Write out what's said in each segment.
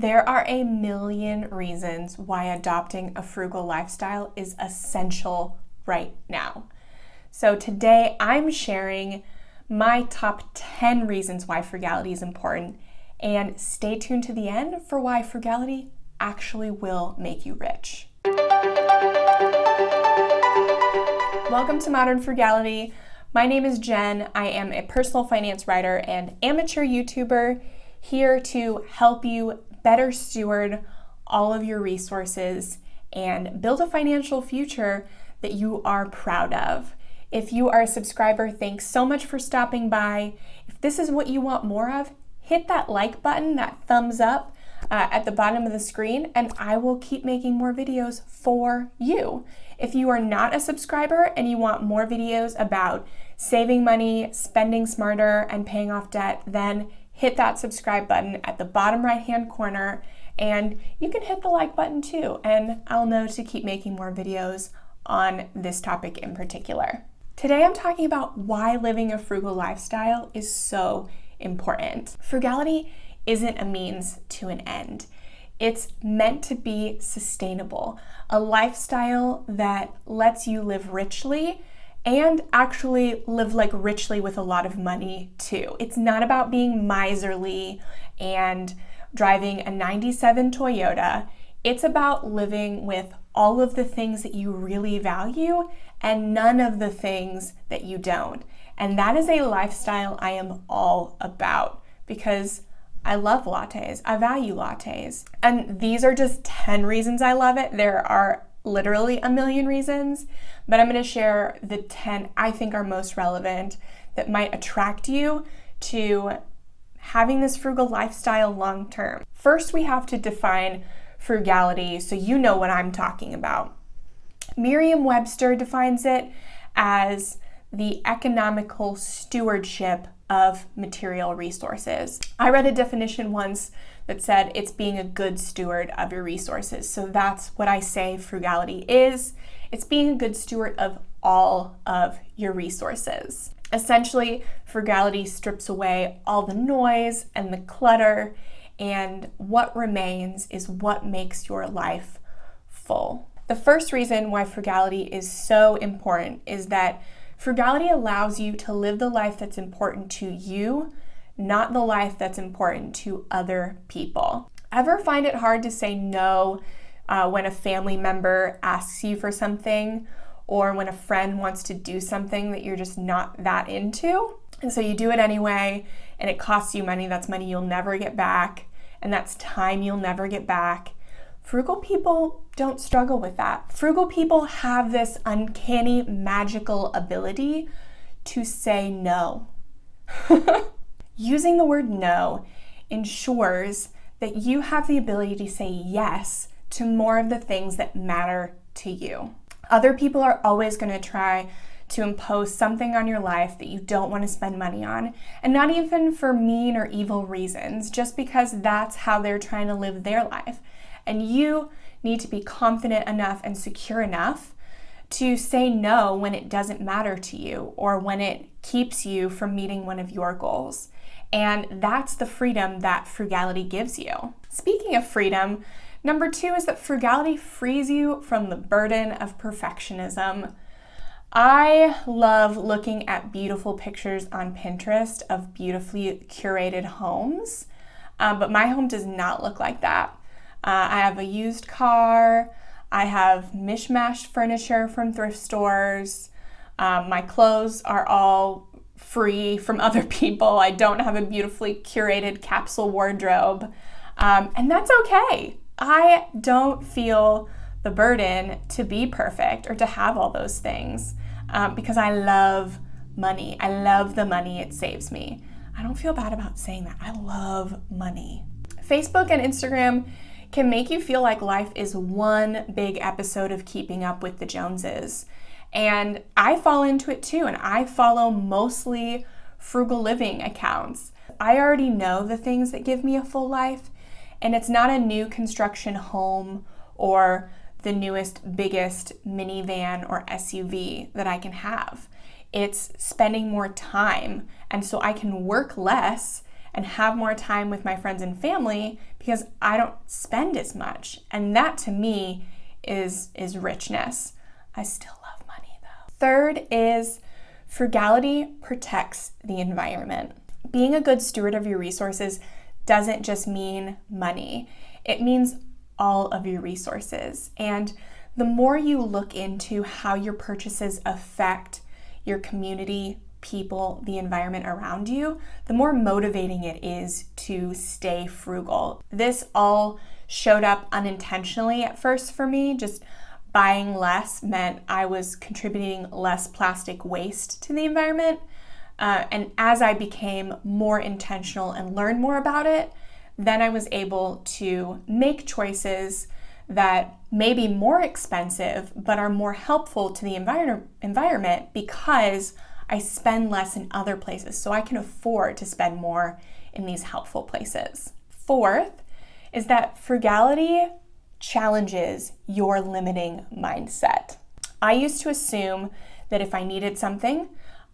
There are a million reasons why adopting a frugal lifestyle is essential right now. So today I'm sharing my top 10 reasons why frugality is important, and stay tuned to the end for why frugality actually will make you rich. Welcome to Modern Frugality. My name is Jen. I am a personal finance writer and amateur YouTuber here to help you better steward all of your resources and build a financial future that you are proud of. If you are a subscriber, thanks so much for stopping by. If this is what you want more of, hit that like button, that thumbs up at the bottom of the screen, and I will keep making more videos for you. If you are not a subscriber and you want more videos about saving money, spending smarter, and paying off debt, then hit that subscribe button at the bottom right-hand corner, and you can hit the like button too, and I'll know to keep making more videos on this topic in particular. Today I'm talking about why living a frugal lifestyle is so important. Frugality isn't a means to an end. It's meant to be sustainable, a lifestyle that lets you live richly and actually live richly with a lot of money too. It's not about being miserly and driving a 97 Toyota. It's about living with all of the things that you really value and none of the things that you don't. And that is a lifestyle I am all about because I love lattes. I value lattes. And these are just 10 reasons I love it. There are literally a million reasons, but I'm going to share the 10 I think are most relevant that might attract you to having this frugal lifestyle long term. First, we have to define frugality so you know what I'm talking about. Merriam-Webster defines it as the economical stewardship of material resources. I read a definition once that said it's being a good steward of your resources. So that's what I say frugality is. It's being a good steward of all of your resources. Essentially, frugality strips away all the noise and the clutter, and what remains is what makes your life full. The first reason why frugality is so important is that frugality allows you to live the life that's important to you, not the life that's important to other people. Ever find it hard to say no when a family member asks you for something, or when a friend wants to do something that you're just not that into? And so you do it anyway, and it costs you money. That's money you'll never get back, and that's time you'll never get back. Frugal people don't struggle with that. Frugal people have this uncanny, magical ability to say no. Using the word no ensures that you have the ability to say yes to more of the things that matter to you. Other people are always going to try to impose something on your life that you don't want to spend money on, and not even for mean or evil reasons, just because that's how they're trying to live their life. And you need to be confident enough and secure enough to say no when it doesn't matter to you or when it keeps you from meeting one of your goals. And that's the freedom that frugality gives you. Speaking of freedom, number 2 is that frugality frees you from the burden of perfectionism. I love looking at beautiful pictures on Pinterest of beautifully curated homes, but my home does not look like that. I have a used car, I have mishmashed furniture from thrift stores, my clothes are all free from other people, I don't have a beautifully curated capsule wardrobe, and that's okay. I don't feel the burden to be perfect or to have all those things because I love money. I love the money it saves me. I don't feel bad about saying that. I love money. Facebook and Instagram can make you feel like life is one big episode of keeping up with the Joneses. And I fall into it too, and I follow mostly frugal living accounts. I already know the things that give me a full life, and it's not a new construction home or the newest, biggest minivan or SUV that I can have. It's spending more time, and so I can work less and have more time with my friends and family because I don't spend as much. And that to me is richness. I still love money though. Third is frugality protects the environment. Being a good steward of your resources doesn't just mean money. It means all of your resources. And the more you look into how your purchases affect your community, people, the environment around you, the more motivating it is to stay frugal. This all showed up unintentionally at first for me. Just buying less meant I was contributing less plastic waste to the environment. And as I became more intentional and learned more about it, then I was able to make choices that may be more expensive, but are more helpful to the environment because I spend less in other places, so I can afford to spend more in these helpful places. Fourth is that frugality challenges your limiting mindset. I used to assume that if I needed something,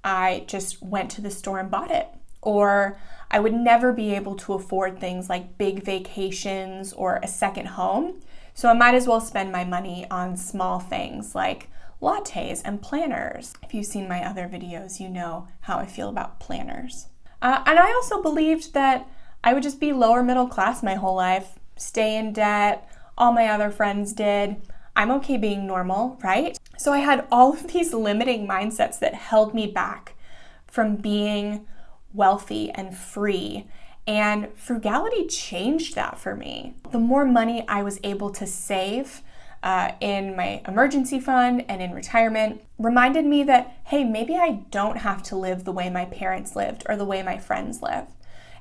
I just went to the store and bought it, or I would never be able to afford things like big vacations or a second home, so I might as well spend my money on small things like lattes and planners. If you've seen my other videos, you know how I feel about planners. And I also believed that I would just be lower middle class my whole life, stay in debt. All my other friends did. I'm okay being normal, right? So I had all of these limiting mindsets that held me back from being wealthy and free. And frugality changed that for me. The more money I was able to save in my emergency fund and in retirement reminded me that, hey, maybe I don't have to live the way my parents lived or the way my friends lived.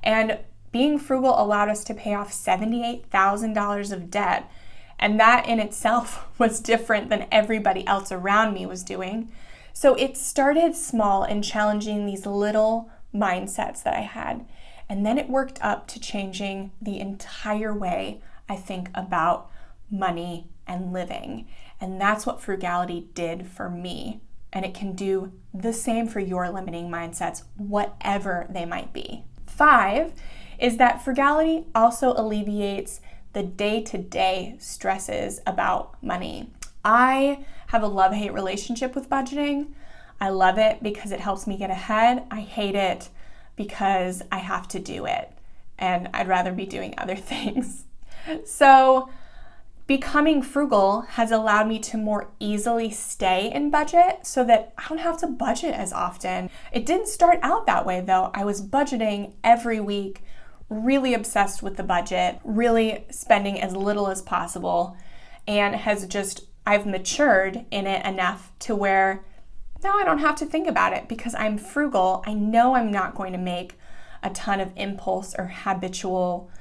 And being frugal allowed us to pay off $78,000 of debt. And that in itself was different than everybody else around me was doing. So it started small and challenging these little mindsets that I had. And then it worked up to changing the entire way I think about money and living. And that's what frugality did for me. And it can do the same for your limiting mindsets, whatever they might be. 5 is that frugality also alleviates the day-to-day stresses about money. I have a love-hate relationship with budgeting. I love it because it helps me get ahead. I hate it because I have to do it, and I'd rather be doing other things. So becoming frugal has allowed me to more easily stay in budget so that I don't have to budget as often. It didn't start out that way though. I was budgeting every week, really obsessed with the budget, really spending as little as possible, and I've matured in it enough to where now I don't have to think about it because I'm frugal. I know I'm not going to make a ton of impulse or habitual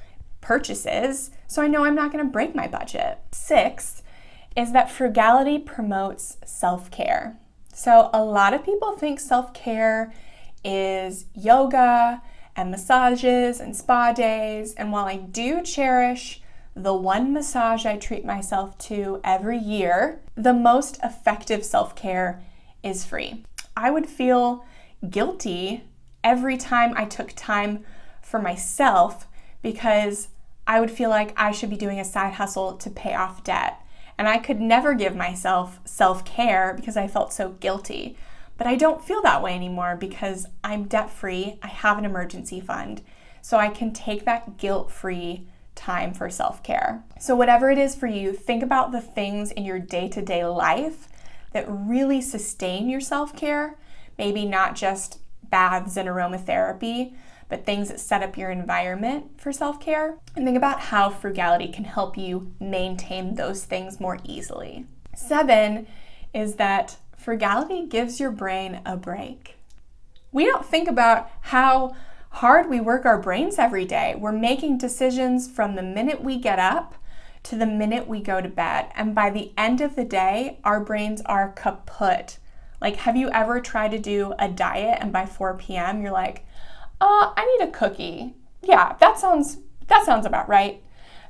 purchases, so I know I'm not going to break my budget. 6 is that frugality promotes self-care. So a lot of people think self-care is yoga and massages and spa days, and while I do cherish the one massage I treat myself to every year, the most effective self-care is free. I would feel guilty every time I took time for myself because I would feel like I should be doing a side hustle to pay off debt. And I could never give myself self-care because I felt so guilty. But I don't feel that way anymore because I'm debt-free, I have an emergency fund, so I can take that guilt-free time for self-care. So whatever it is for you, think about the things in your day-to-day life that really sustain your self-care, maybe not just baths and aromatherapy, but things that set up your environment for self-care. And think about how frugality can help you maintain those things more easily. 7 is that frugality gives your brain a break. We don't think about how hard we work our brains every day. We're making decisions from the minute we get up to the minute we go to bed. And by the end of the day, our brains are kaput. Like, have you ever tried to do a diet and by 4 p.m. you're like, I need a cookie. Yeah, that sounds about right.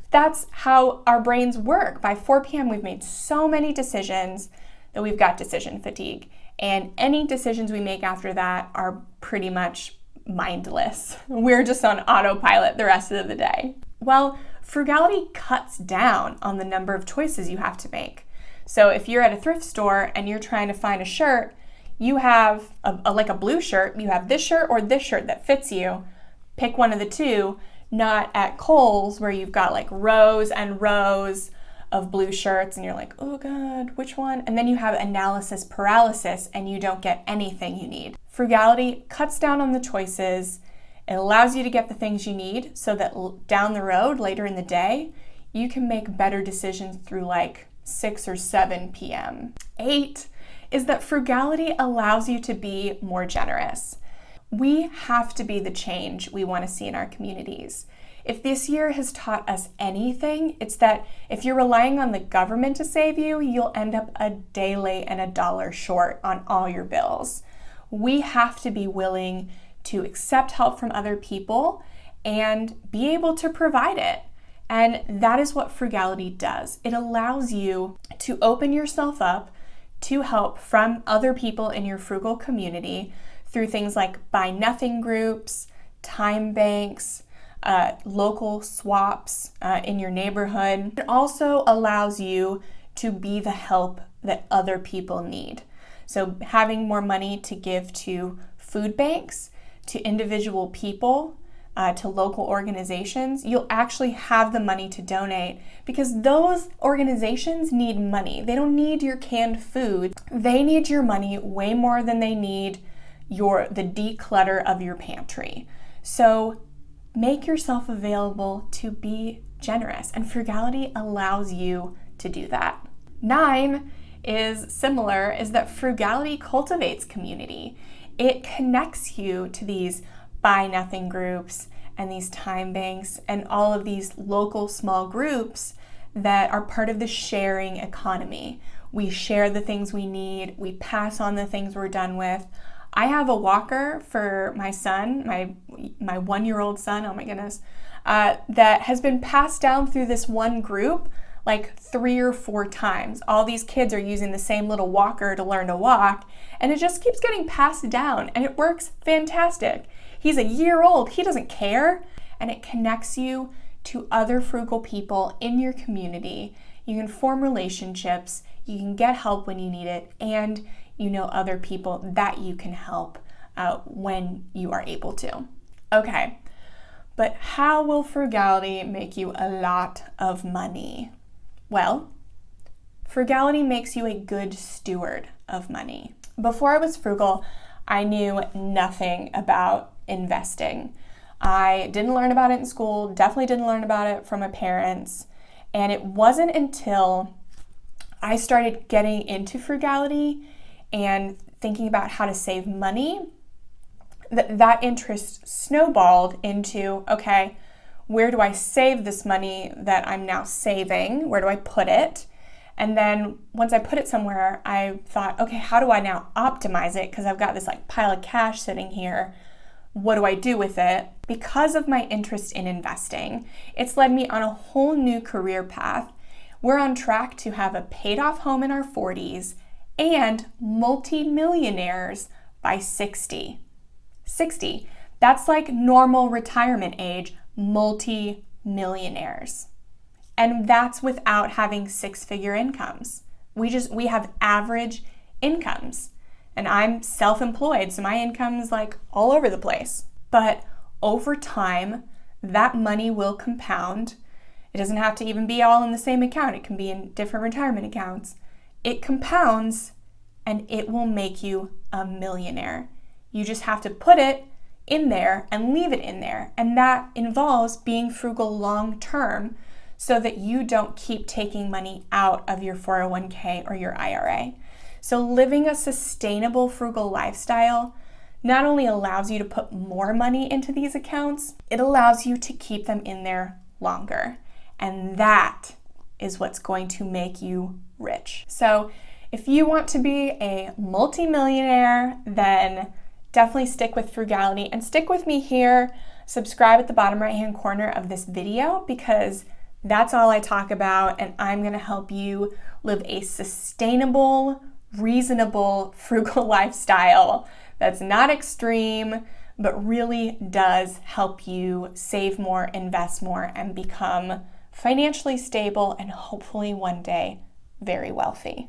That's how our brains work. By 4 p.m. we've made so many decisions that we've got decision fatigue. And any decisions we make after that are pretty much mindless. We're just on autopilot the rest of the day. Well, Frugality cuts down on the number of choices you have to make. So if you're at a thrift store and you're trying to find a shirt, you have like a blue shirt, you have this shirt or this shirt that fits you. Pick one of the two, not at Kohl's where you've got like rows and rows of blue shirts and you're like, oh God, which one? And then you have analysis paralysis and you don't get anything you need. Frugality cuts down on the choices. It allows you to get the things you need so that down the road, later in the day, you can make better decisions through like 6 or 7 p.m. 8 is that frugality allows you to be more generous. We have to be the change we want to see in our communities. If this year has taught us anything, it's that if you're relying on the government to save you, you'll end up a day late and $1 short on all your bills. We have to be willing to accept help from other people and be able to provide it. And that is what frugality does. It allows you to open yourself up to help from other people in your frugal community through things like buy nothing groups, time banks, local swaps in your neighborhood. It also allows you to be the help that other people need. So having more money to give to food banks, to individual people, to local organizations, you'll actually have the money to donate because those organizations need money. They don't need your canned food. They need your money way more than they need the declutter of your pantry. So make yourself available to be generous, and frugality allows you to do that. 9 is similar, is that frugality cultivates community. It connects you to these buy nothing groups and these time banks and all of these local small groups that are part of the sharing economy. We share the things we need, we pass on the things we're done with. I have a walker for my son, my 1-year-old son, oh my goodness, that has been passed down through this one group like 3 or 4 times. All these kids are using the same little walker to learn to walk, and it just keeps getting passed down, and it works fantastic. He's a year old, he doesn't care, and it connects you to other frugal people in your community. You can form relationships, you can get help when you need it, and you know other people that you can help when you are able to. Okay, but how will frugality make you a lot of money? Well, frugality makes you a good steward of money. Before I was frugal, I knew nothing about investing. I didn't learn about it in school, definitely didn't learn about it from my parents, and it wasn't until I started getting into frugality and thinking about how to save money that interest snowballed into, okay, where do I save this money that I'm now saving? Where do I put it? And then once I put it somewhere, I thought, okay, how do I now optimize it? Because I've got this like pile of cash sitting here. What do I do with it? Because of my interest in investing, it's led me on a whole new career path. We're on track to have a paid off home in our 40s and multi-millionaires by 60. 60. That's like normal retirement age, multi-millionaires. And that's without having 6-figure incomes. We have average incomes. And I'm self-employed, so my income is like all over the place. But over time, that money will compound. It doesn't have to even be all in the same account. It can be in different retirement accounts. It compounds and it will make you a millionaire. You just have to put it in there and leave it in there. And that involves being frugal long term so that you don't keep taking money out of your 401k or your IRA. So living a sustainable frugal lifestyle not only allows you to put more money into these accounts, it allows you to keep them in there longer. And that is what's going to make you rich. So if you want to be a multimillionaire, then definitely stick with frugality and stick with me here. Subscribe at the bottom right-hand corner of this video because that's all I talk about, and I'm going to help you live a sustainable, reasonable, frugal lifestyle that's not extreme, but really does help you save more, invest more, and become financially stable, and hopefully one day very wealthy.